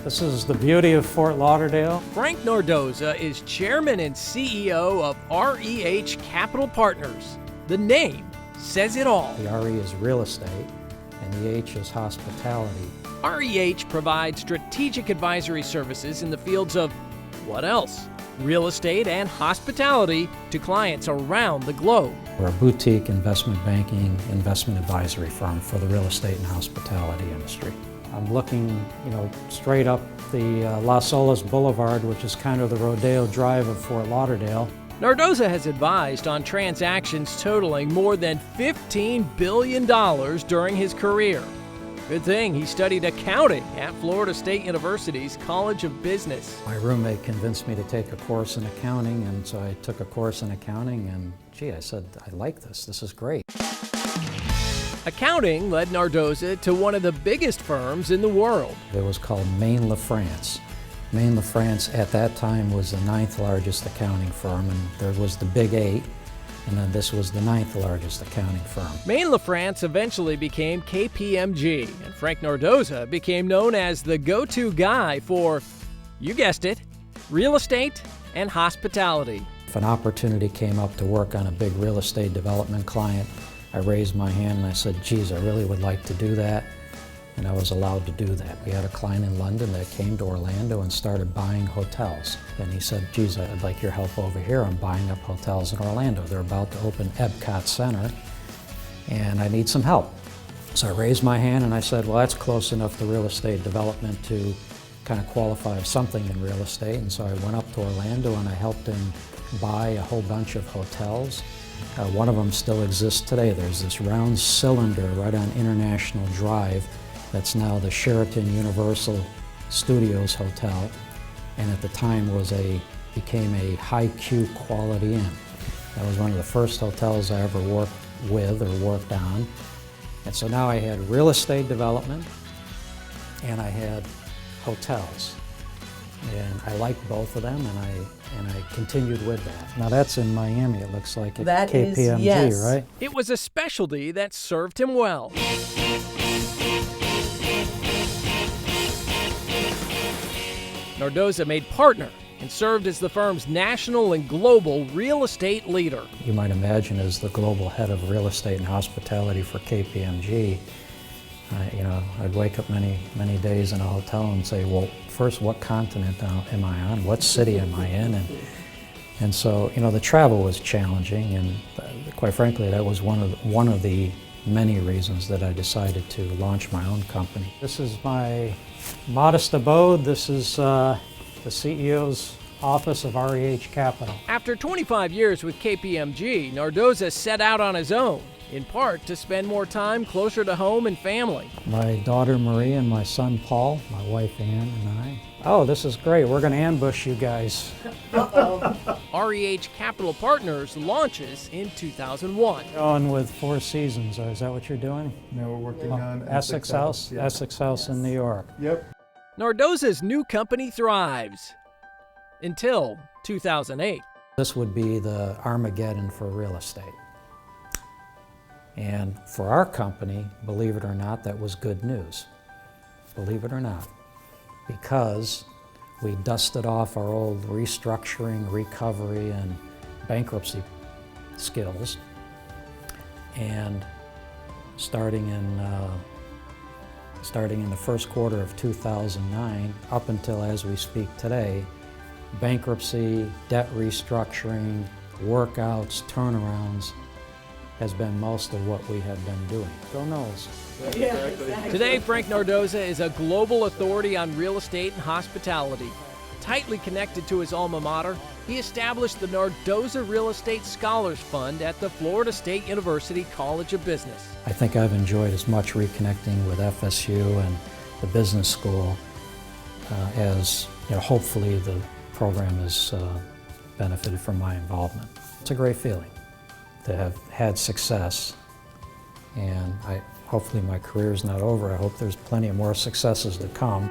This is the beauty of Fort Lauderdale. Frank Nardozza is chairman and CEO of REH Capital Partners. The name says it all. The RE is real estate and the H is hospitality. REH provides strategic advisory services in the fields of what else? Real estate and hospitality to clients around the globe. We're a boutique investment banking, investment advisory firm for the real estate and hospitality industry. I'm looking, straight up the Las Olas Boulevard, which is kind of the Rodeo Drive of Fort Lauderdale. Nardozza has advised on transactions totaling more than $15 billion during his career. Good thing he studied accounting at Florida State University's College of Business. My roommate convinced me to take a course in accounting, and so I took a course in accounting, and I said, I like this. This is great. Accounting led Nardozza to one of the biggest firms in the world. It was called Maine LaFrance. Maine LaFrance at that time was the 9th largest accounting firm, and there was the Big Eight, and then this was the 9th largest accounting firm. Maine LaFrance eventually became KPMG, and Frank Nardozza became known as the go-to guy for, you guessed it, real estate and hospitality. If an opportunity came up to work on a big real estate development client, I raised my hand and I said, geez, I really would like to do that. And I was allowed to do that. We had a client in London that came to Orlando and started buying hotels. And he said, geez, I'd like your help over here. I'm buying up hotels in Orlando. They're about to open Epcot Center, and I need some help. So I raised my hand and I said, well, that's close enough to real estate development to kind of qualify as something in real estate. And so I went up to Orlando and I helped him buy a whole bunch of hotels. One of them still exists today. There's this round cylinder right on International Drive that's now the Sheraton Universal Studios Hotel, and at the time became a high-Q quality inn. That was one of the first hotels I ever worked with or worked on. And so now I had real estate development and I had hotels. And I liked both of them, and I continued with that. Now that's in Miami, it looks like, at that KPMG, is, yes. right? It was a specialty that served him well. Nardozza made partner and served as the firm's national and global real estate leader. You might imagine, as the global head of real estate and hospitality for KPMG, I'd wake up many days in a hotel and say, well, first, what continent am I on? What city am I in? And so, the travel was challenging, and quite frankly, that was one of the many reasons that I decided to launch my own company. This is my modest abode. This is the CEO's office of REH Capital. After 25 years with KPMG, Nardozza set out on his own, in part to spend more time closer to home and family. My daughter Marie and my son Paul, my wife Ann, and I. Oh, this is great. We're going to ambush you guys. REH Capital Partners launches in 2001. Going with Four Seasons. Is that what you're doing? Now we're working on Essex House? Yeah. Essex House in New York. Yep. Nardozza's new company thrives until 2008. This would be the Armageddon for real estate. And for our company, believe it or not, that was good news. Believe it or not. Because we dusted off our old restructuring, recovery, and bankruptcy skills. And starting in the first quarter of 2009, up until as we speak today, bankruptcy, debt restructuring, workouts, turnarounds has been most of what we have been doing. Go Knowles. Yeah, exactly. Today, Frank Nardozza is a global authority on real estate and hospitality. Tightly connected to his alma mater, he established the Nardozza Real Estate Scholars Fund at the Florida State University College of Business. I think I've enjoyed as much reconnecting with FSU and the business school as hopefully the program has benefited from my involvement. It's a great feeling to have had success, and hopefully my career is not over. I hope there's plenty of more successes to come.